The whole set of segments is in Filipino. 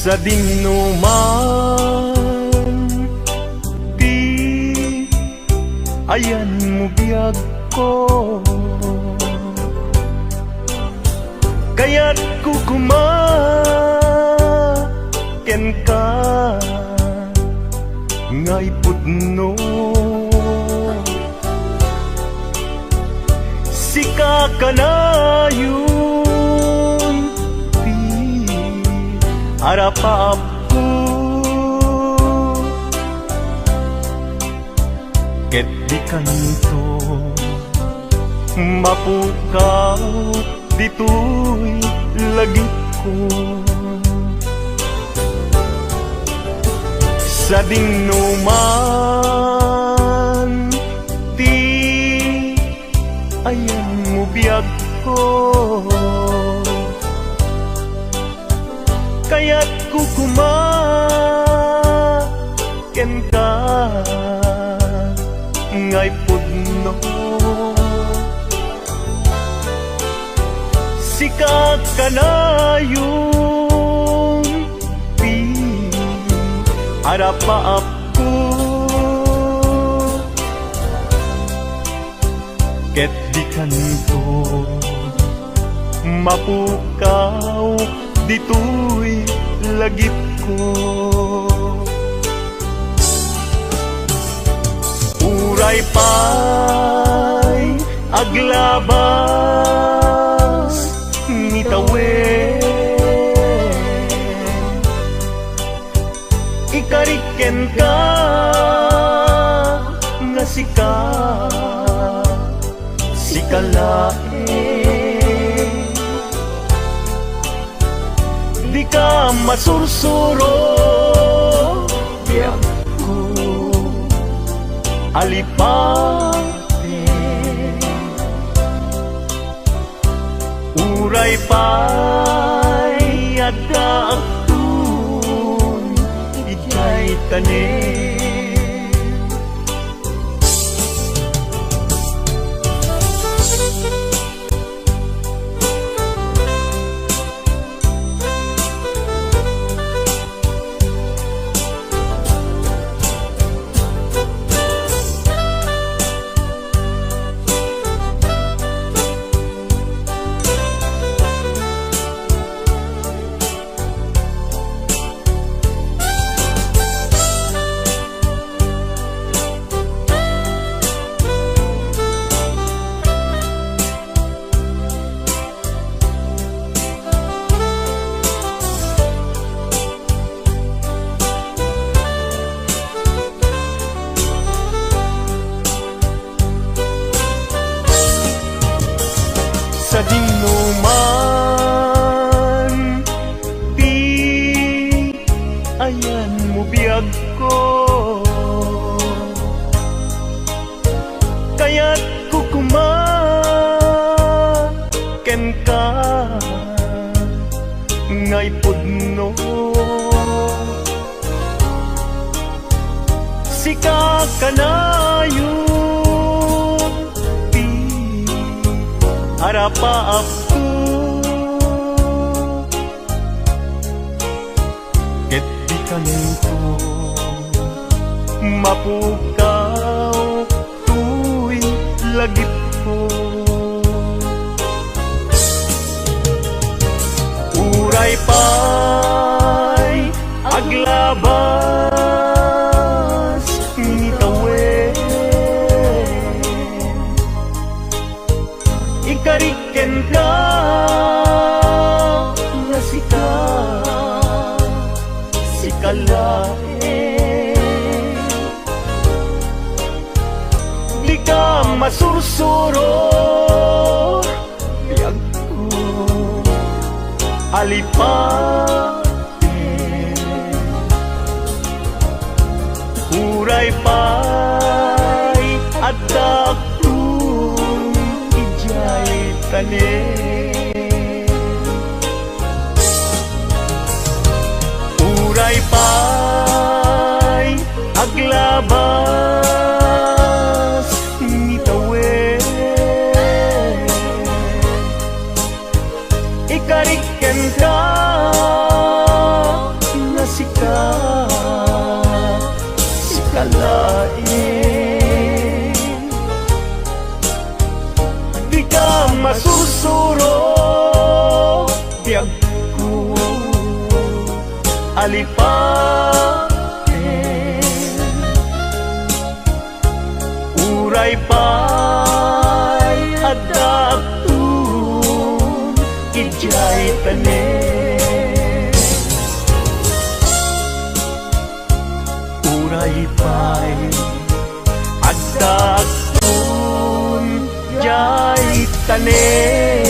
sa dinuman, di ayan mo biyag ko, kaya't kukumaken ka ngay pudno. Sika ka na yun, harap-harap ko ket di kanto mapukaw dito'y lagip ko. Sa dingnuman ti ayan mo biyag ko, kaya't kukuma ken ka ngay pudno. Sikat ka na yung arapaap ko, ket di kanto mapukaw dito'y lagip ko. Uray pa'y aglabas ni tawen, ikariken ka nga sikalae. Di ka masursuro biyak ko alipate. Uray pa'y adaak tanim. Sa dingnuman di ayan mo biyag ko, kaya't kukuma ken ka ngay pudno. Sika ka na yung arapaap ko, ket di kanto mapukaw tu'y lagip ko. Uray pa'y aglabas ni tawen, ikariken ka nga sikalae. Di ka masursuro biyag ko alipate. Uray pa'y adak tanim. Uray pa'y aglabas ni tawen, ikariken ka nga sikalae. Di ka masusuro biyag ko alipate. Uray pa'y adaptun ijay tanim. Uray pa'y Dagkun jay tanen.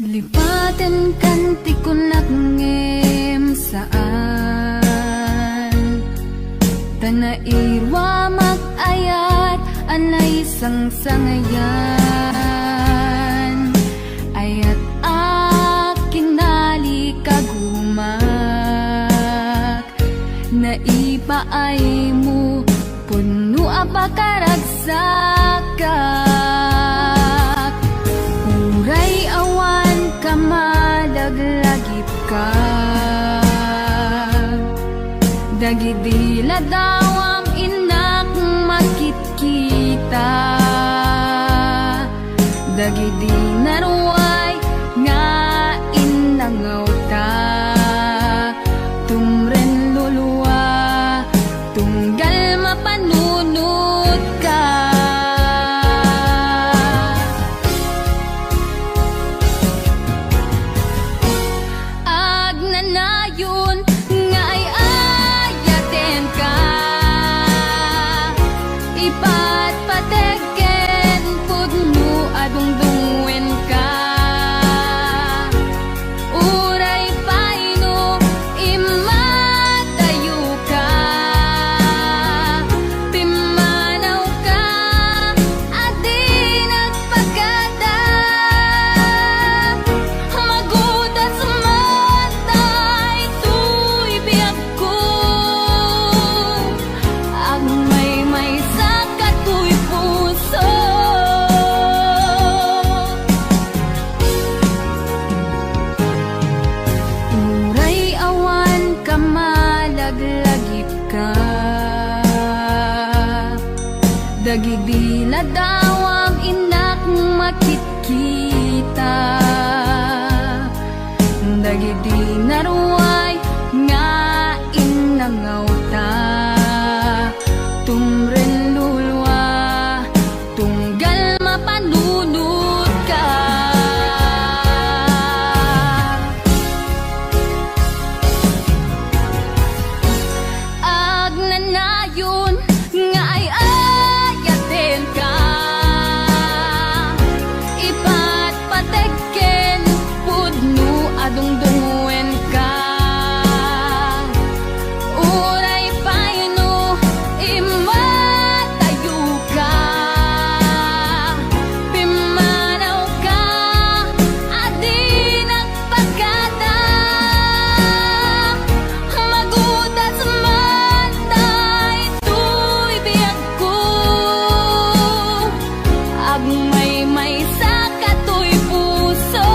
Lipatan kanti ko nakngem saan Tanairwa mag-ayat anay sang-sangayan Ayat aking nalikagumak Naipaay mo puno apakaragsakat Uray awan ka madaglagip ka Dagidila daw ang inak makit-kita Dagidi naruay nga inangaw ta Tumren luluwa tunggal mapanunod ka Agnanayon nga ay ayaten ka Ipatpategen pudno adungdungwen ka makikita. Dagiti naruay nga inangawta, tumren lulwa tunggal mapanunod ka. Agnanayon nga ay ayaten ka, ipat pateken pudno adungdungwen ka. Uray paino imatayo ka, pimanaw ka adi nagpagkata. Magudas man daytoy biyag ko, agmay sa katoy puso.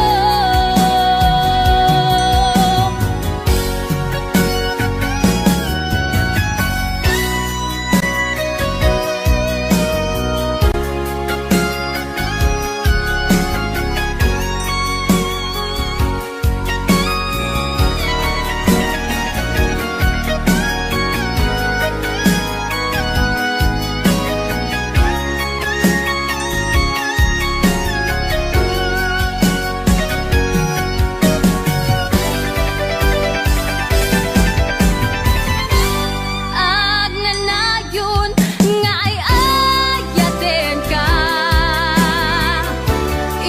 Agnanayon nga ay ayaten ka,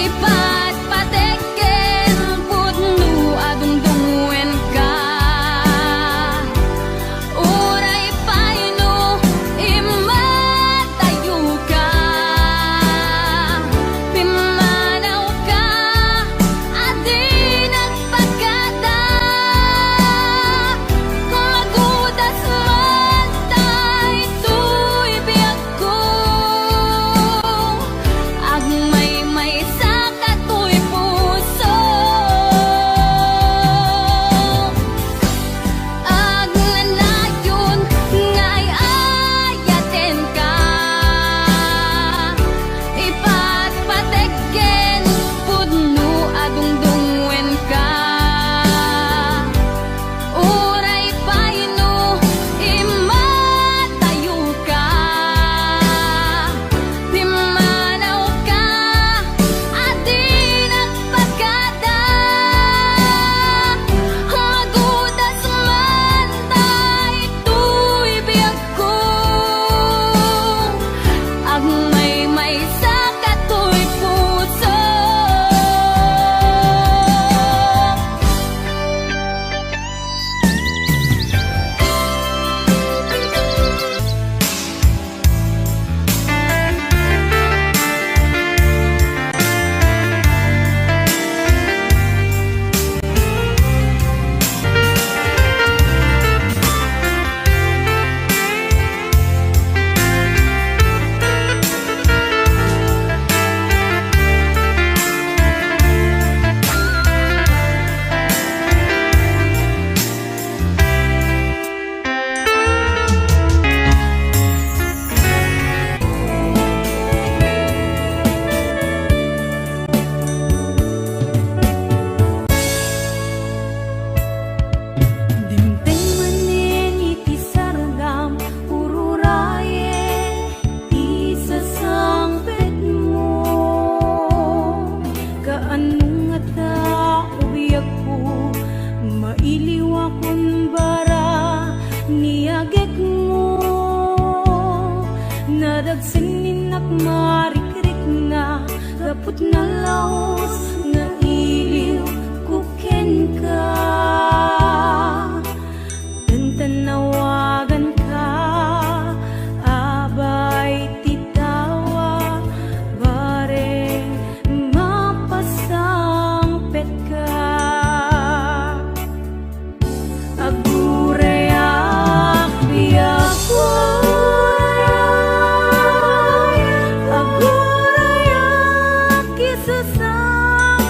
ipat pateken pudno adungdungwen ka. Uray paino imatayo ka, pimanaw ka adi nagpagkata. Magudas man daytoy biyag ko, agmay sa katoy puso. Agnanayon nga ay ayaten ka, ipat pateken pudno adungdungwen ka. Uray paino imatayo ka, pimanaw ka adi nagpagkata. Magudas man daytoy biyag ko, agmay sa katoy puso. Dimteng manen iti sargam ururaye isasangpet mo, kaanong ata ubiyag ko mailiwakon bara niyagek mo. Nadagsanin marikrik na gapot na laos nga iliw kuken ka. Tantanawagan ka, abay titawa, bare mapasangpet ka. Agurayak biyak ko, agurayak isasangpet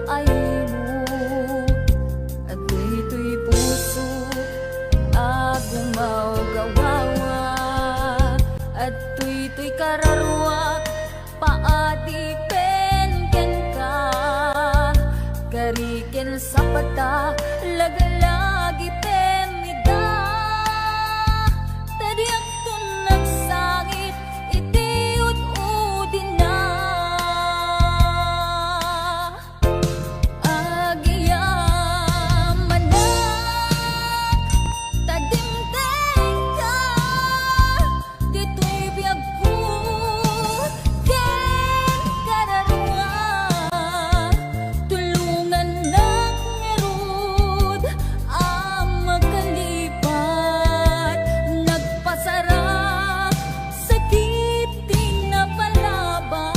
kaay mo. At dito'y puso agumaw gawawa. At tuy kararwak paadipen ken ka. Kariken sa pata lagalagi pemida. Tadiyak tun nagsangit iti ududin na. Agiyaman na tadimteng ka. Dito'y biyag ko ken kararwa. Tulungan ng ngerud ang makalipat. Nagpasarap sakit di napalabas.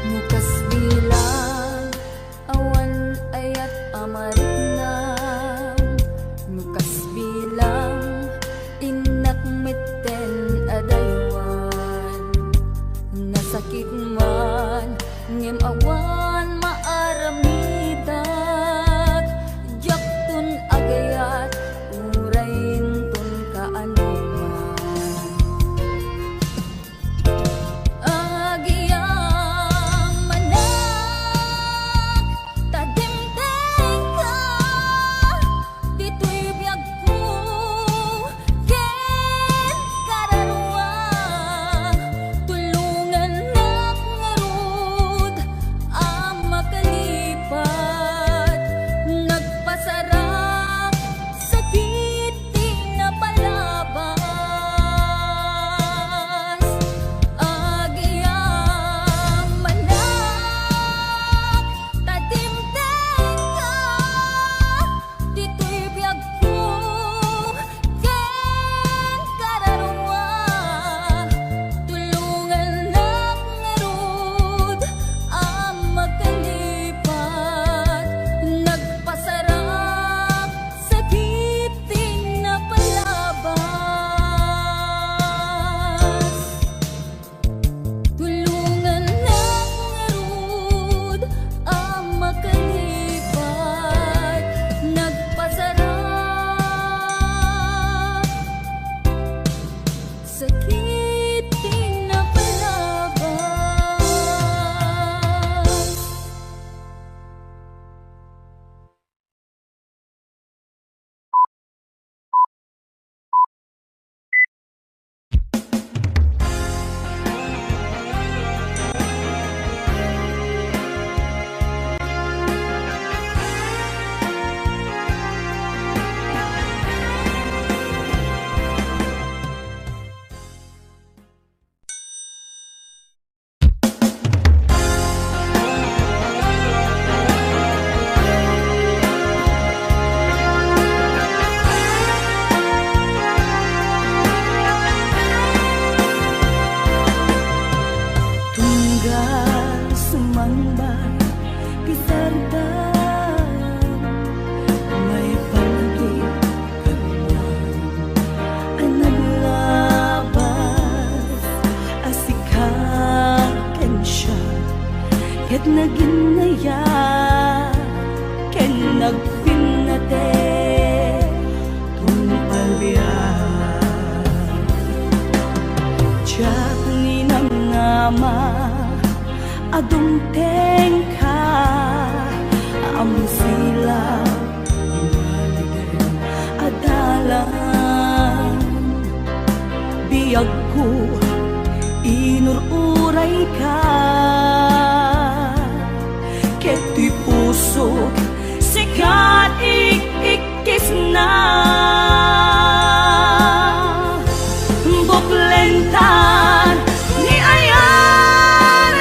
Mukas bilang awan ayat amarit na. Mukas bilang inak mitten adaywan. Nasakit man ngem awan maaramidak. Jaktun agayat urayin tun kaanuman. Agiyaman na tadimteng ka. Dito'y biyag ko ken kararwa. Tulungan nak ngarud ang makalipat. Nagpasarap sakit di napalabas. Agiyaman na tadimteng ka. Dito'y biyag ko ken kararwa. Tulungan nak ngarud ang makalipat. Nagpasarap sakit di napalabas. Tulungan nak ngarud ang makalipat. Nagpasarap sakit di napalabas. Tunggal sumambay pisardan. May palaging kalman ang naglabas. Asikaken siya ket naginaya. Ken nagpinate tumpalbiyan. Tiyak ni nang ama adumteng ka. Am sila adalan. Biyag ko inururay ka. Keto'y puso sikat ikikis na. Buklentan ni ayan.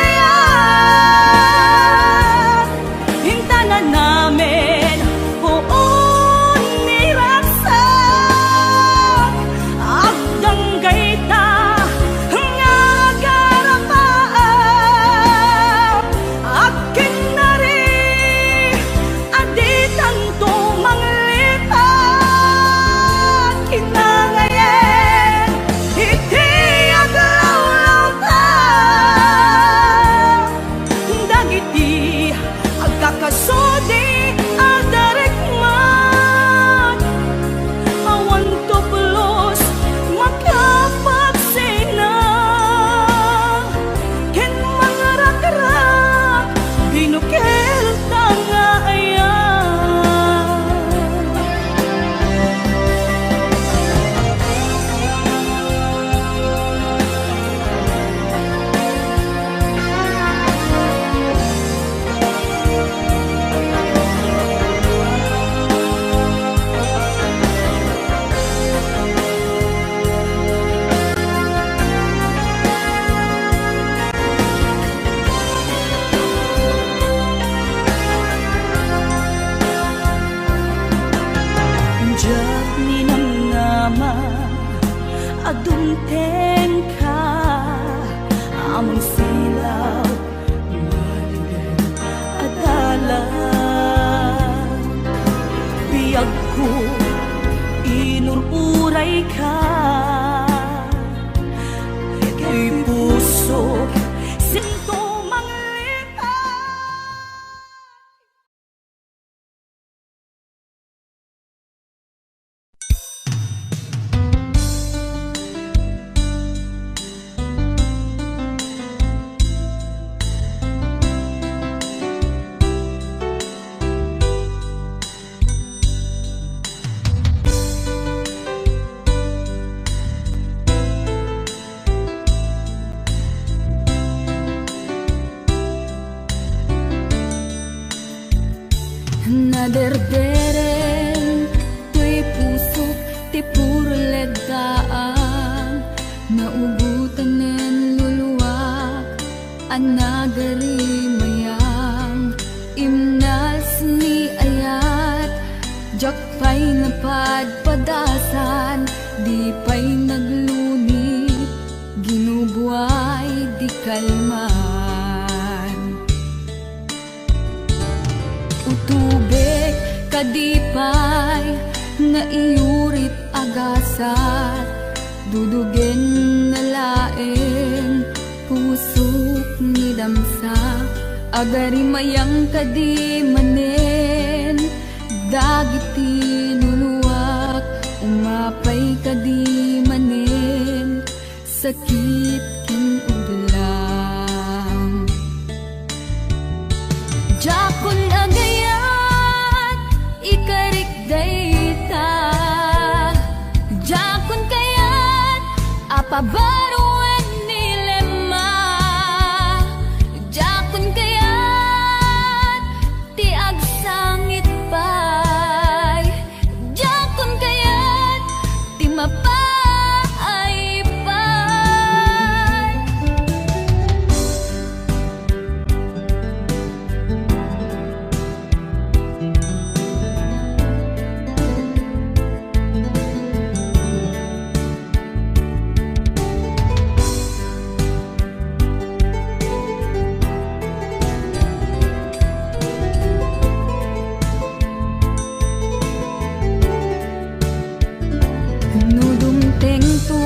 Hintanan amang silaw maligay at alam biyag ko inururay ka kay puso sinto manglita. Naderdereng tuy puso ti puro ledaan, naubutan nen luluwak ang nagarimayang imnals ni ayat jak pa'y napadpadasan di pa'y nagluni ginubuay di kalman utubek kadipay na iurit agasat dudugen na laeng pusok ni damsa agarimayang kadimanen dagiti luluwak umapay kadimanen sakit kin udlang jakon agayat ikarik dayta jakon kayat apabaruan nilema jakon kayat ti agsangit pay jakon kayat ti mapay pay. Nudumteng tu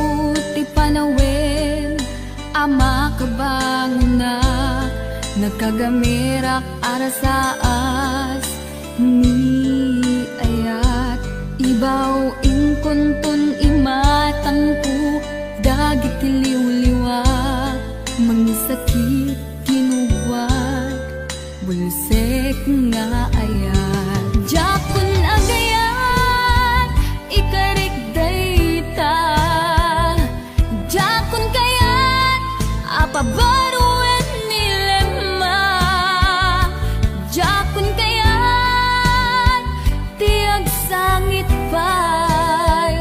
ti panawen ama kabangon na nagkagamirak arasaas ni ayat ibaw inkuntun imatangku dagiti liwliwak mangisakit kinugwad bulsek nga ayat jakon agayat ikarik dayta jakon kayat apabaruan nilema jakon kayat ti agsangit pay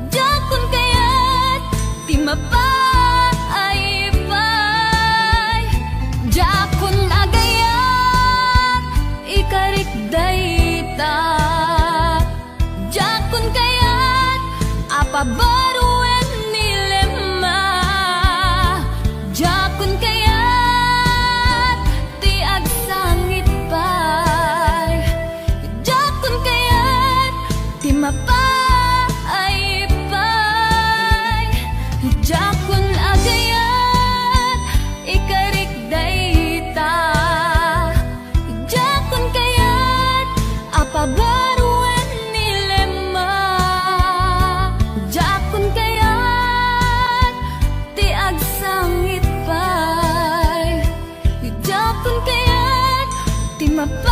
jakon kayat ti mapay pay jakon agayat ikarik dayta jakon kayat apabaruan nilema jakon kayat ti agsangit pay jakon kayat ti mapay pay jakon agayat ikarik dayta jakon kayat apabaruan nilema jakon kayat ti agsangit pay jakon kayat ti mapay